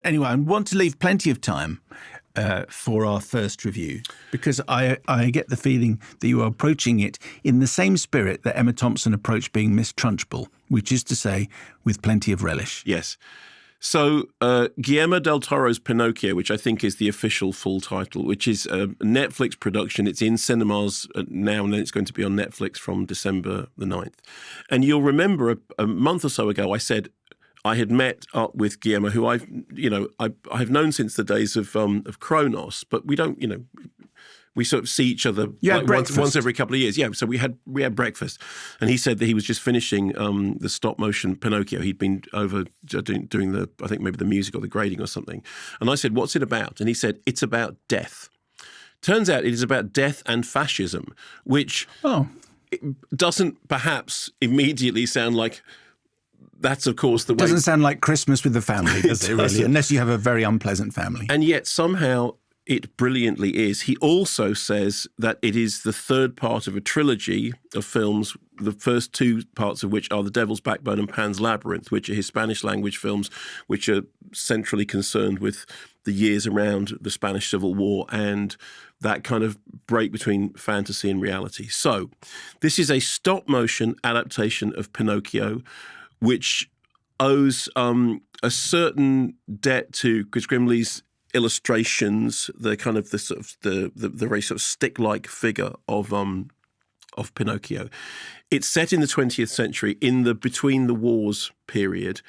Anyway, I want to leave plenty of time for our first review, because I get the feeling that you are approaching it in the same spirit that Emma Thompson approached being Miss Trunchbull, which is to say, with plenty of relish. Yes. So Guillermo del Toro's Pinocchio, which I think is the official full title, which is a Netflix production. It's in cinemas now, and then it's going to be on Netflix from December the 9th. And you'll remember a month or so ago, I said I had met up with Guillermo, who I've known since the days of Kronos, but we don't, we sort of see each other once every couple of years. Yeah, so we had breakfast, and he said that he was just finishing the stop motion Pinocchio. He'd been over doing the, I think maybe the music or the grading or something. And I said, "What's it about?" And he said, "It's about death." Turns out it is about death and fascism, which doesn't perhaps immediately sound like. That's, of course, the way... Doesn't sound like Christmas with the family, does it really? Unless you have a very unpleasant family. And yet somehow it brilliantly is. He also says that it is the third part of a trilogy of films, the first two parts of which are The Devil's Backbone and Pan's Labyrinth, which are his Spanish-language films, which are centrally concerned with the years around the Spanish Civil War and that kind of break between fantasy and reality. So this is a stop-motion adaptation of Pinocchio, which owes a certain debt to Chris Grimley's illustrations, the kind of the sort of the very sort of stick-like figure of Pinocchio. It's set in the 20th century, in the between the wars period,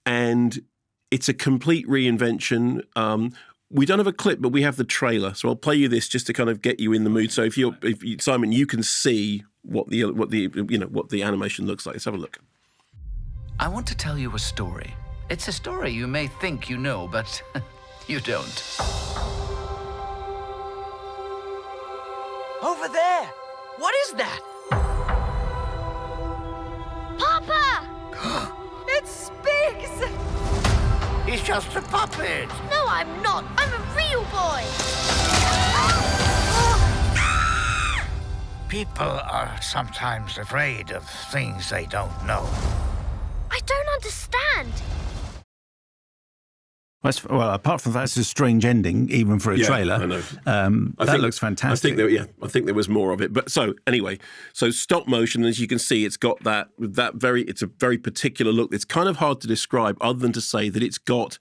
and it's a complete reinvention. We don't have a clip, but we have the trailer, so I'll play you this just to kind of get you in the mood. So if you, Simon, you can see what the animation looks like. Let's have a look. I want to tell you a story. It's a story you may think you know, but you don't. Over there! What is that? Papa! It speaks! He's just a puppet. No, I'm not. I'm a real boy. People are sometimes afraid of things they don't know. I don't understand. Well, apart from that, it's a strange ending, even for a trailer. I know. That looks fantastic. I think there was more of it. But so anyway, so stop motion, as you can see, it's got it's a very particular look. It's kind of hard to describe, other than to say that it's got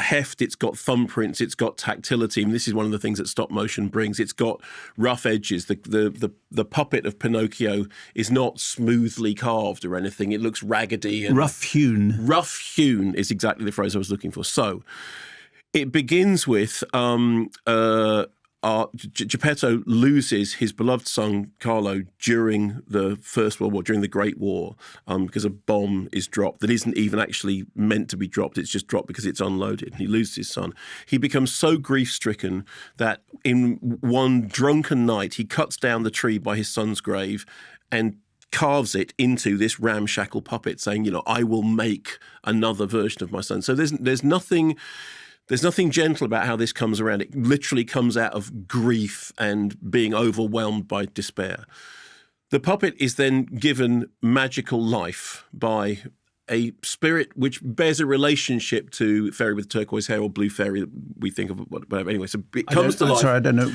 heft, it's got thumbprints, it's got tactility. And this is one of the things that stop motion brings. It's got rough edges. The puppet of Pinocchio is not smoothly carved or anything. It looks raggedy and rough-hewn. Rough-hewn is exactly the phrase I was looking for. So it begins with Geppetto loses his beloved son Carlo during the First World War, during the Great War, because a bomb is dropped that isn't even actually meant to be dropped. It's just dropped because it's unloaded. He loses his son. He becomes so grief-stricken that in one drunken night he cuts down the tree by his son's grave and carves it into this ramshackle puppet, saying, I will make another version of my son. So there's nothing gentle about how this comes around. It literally comes out of grief and being overwhelmed by despair. The puppet is then given magical life by a spirit which bears a relationship to Fairy with Turquoise Hair or Blue Fairy, we think of whatever. Anyway, so it comes to life. Sorry, I don't know.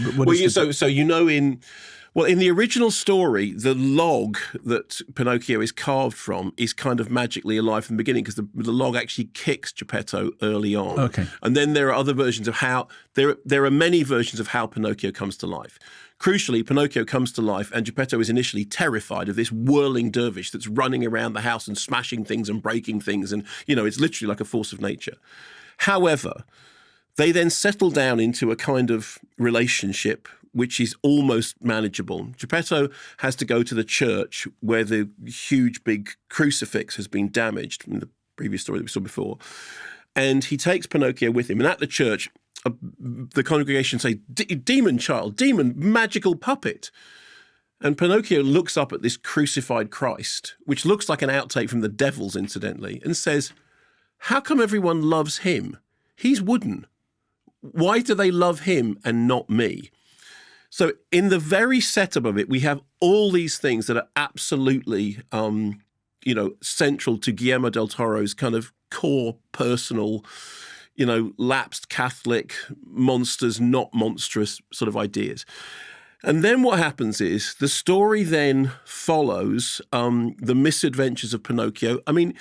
In the original story, the log that Pinocchio is carved from is kind of magically alive from the beginning, because the log actually kicks Geppetto early on. Okay. And then there are other versions of how there are many versions of how Pinocchio comes to life. Crucially, Pinocchio comes to life, and Geppetto is initially terrified of this whirling dervish that's running around the house and smashing things and breaking things, and it's literally like a force of nature. However, they then settle down into a kind of relationship which is almost manageable. Geppetto has to go to the church where the huge big crucifix has been damaged in the previous story that we saw before. And he takes Pinocchio with him. And at the church, the congregation say, demon child, demon, magical puppet. And Pinocchio looks up at this crucified Christ, which looks like an outtake from The Devils, incidentally, and says, how come everyone loves him? He's wooden. Why do they love him and not me? So in the very setup of it, we have all these things that are absolutely, central to Guillermo del Toro's kind of core personal, lapsed Catholic monsters, not monstrous sort of ideas. And then what happens is the story then follows the misadventures of Pinocchio. I mean,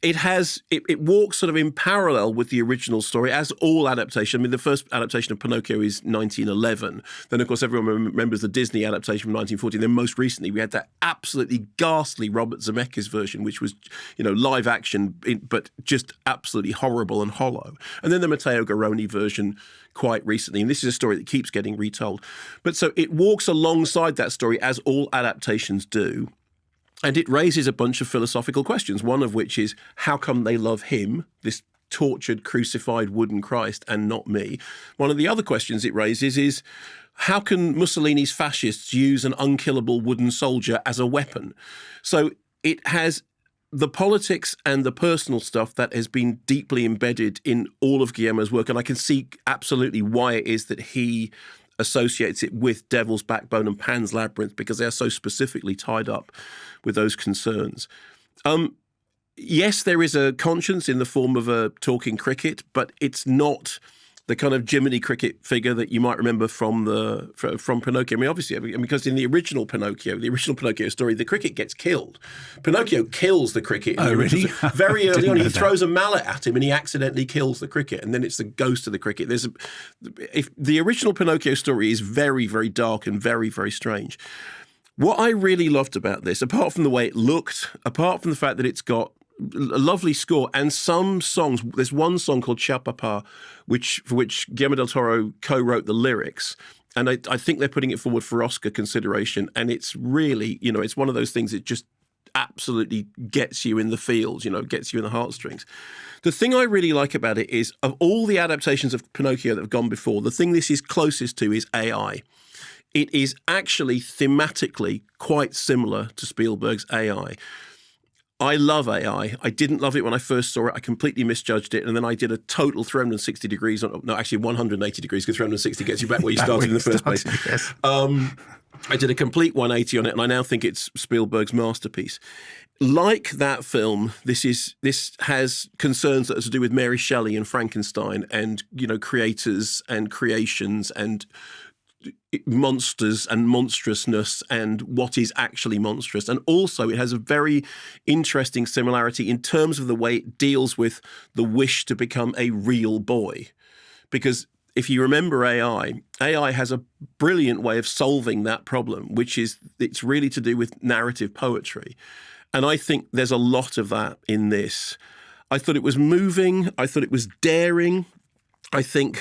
it walks sort of in parallel with the original story, as all adaptations. I mean, the first adaptation of Pinocchio is 1911. Then, of course, everyone remembers the Disney adaptation from 1940. Then most recently, we had that absolutely ghastly Robert Zemeckis version, which was, live action, but just absolutely horrible and hollow. And then the Matteo Garrone version quite recently. And this is a story that keeps getting retold. But so it walks alongside that story, as all adaptations do. And it raises a bunch of philosophical questions, one of which is, how come they love him, this tortured, crucified wooden Christ, and not me? One of the other questions it raises is, how can Mussolini's fascists use an unkillable wooden soldier as a weapon? So it has the politics and the personal stuff that has been deeply embedded in all of Guillermo's work. And I can see absolutely why it is that he associates it with Devil's Backbone and Pan's Labyrinth, because they are so specifically tied up with those concerns. Yes, there is a conscience in the form of a talking cricket, but it's not the kind of Jiminy Cricket figure that you might remember from Pinocchio. I mean, obviously, because in the original Pinocchio story, the cricket gets killed. Pinocchio kills the cricket. Oh, really? Very early on, he throws a mallet at him and he accidentally kills the cricket, and then it's the ghost of the cricket. If the original Pinocchio story is very, very dark and very, very strange. What I really loved about this, apart from the way it looked, apart from the fact that it's got a lovely score and some songs. There's one song called Cha Papa, for which Guillermo del Toro co-wrote the lyrics. And I think they're putting it forward for Oscar consideration. And it's really, it's one of those things that just absolutely gets you in the feels, gets you in the heartstrings. The thing I really like about it is, of all the adaptations of Pinocchio that have gone before, the thing this is closest to is AI. It is actually thematically quite similar to Spielberg's AI. I love AI. I didn't love it when I first saw it. I completely misjudged it. And then I did a total 360 degrees. No, actually 180 degrees, because 360 gets you back where you started in the first place. Yes. I did a complete 180 on it, and I now think it's Spielberg's masterpiece. Like that film, this has concerns that are to do with Mary Shelley and Frankenstein and, creators and creations and monsters and monstrousness and what is actually monstrous. And also it has a very interesting similarity in terms of the way it deals with the wish to become a real boy. Because if you remember AI has a brilliant way of solving that problem, which is it's really to do with narrative poetry. And I think there's a lot of that in this. I thought it was moving. I thought it was daring. I think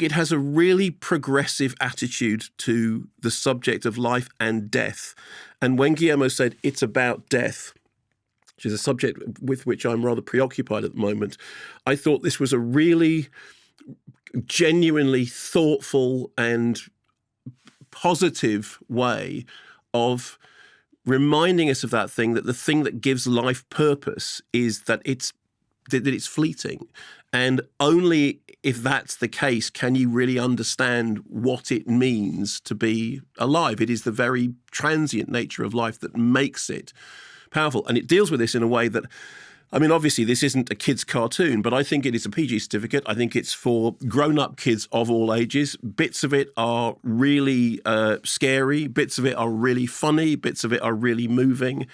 it has a really progressive attitude to the subject of life and death. And when Guillermo said it's about death, which is a subject with which I'm rather preoccupied at the moment, I thought this was a really genuinely thoughtful and positive way of reminding us of that thing, that the thing that gives life purpose is that it's fleeting. And only if that's the case can you really understand what it means to be alive. It is the very transient nature of life that makes it powerful. And it deals with this in a way that, obviously this isn't a kid's cartoon, but I think it is a PG certificate. I think it's for grown-up kids of all ages. Bits of it are really scary. Bits of it are really funny. Bits of it are really moving.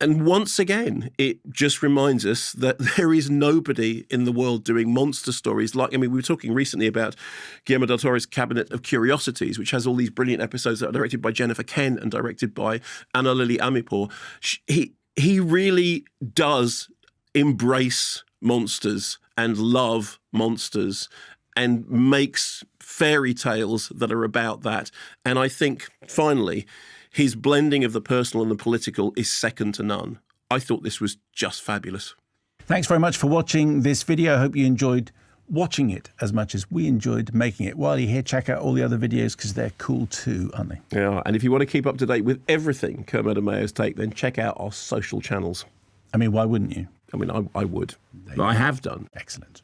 And once again, it just reminds us that there is nobody in the world doing monster stories like, we were talking recently about Guillermo del Toro's Cabinet of Curiosities, which has all these brilliant episodes that are directed by Jennifer Kent and directed by Anna Lily Amirpour. He really does embrace monsters and love monsters and makes fairy tales that are about that. And I think, finally, his blending of the personal and the political is second to none. I thought this was just fabulous. Thanks very much for watching this video. I hope you enjoyed watching it as much as we enjoyed making it. While you're here, check out all the other videos because they're cool too, aren't they? Yeah, and if you want to keep up to date with everything Kermode and Mayo's take, then check out our social channels. Why wouldn't you? I would. I have done. Excellent.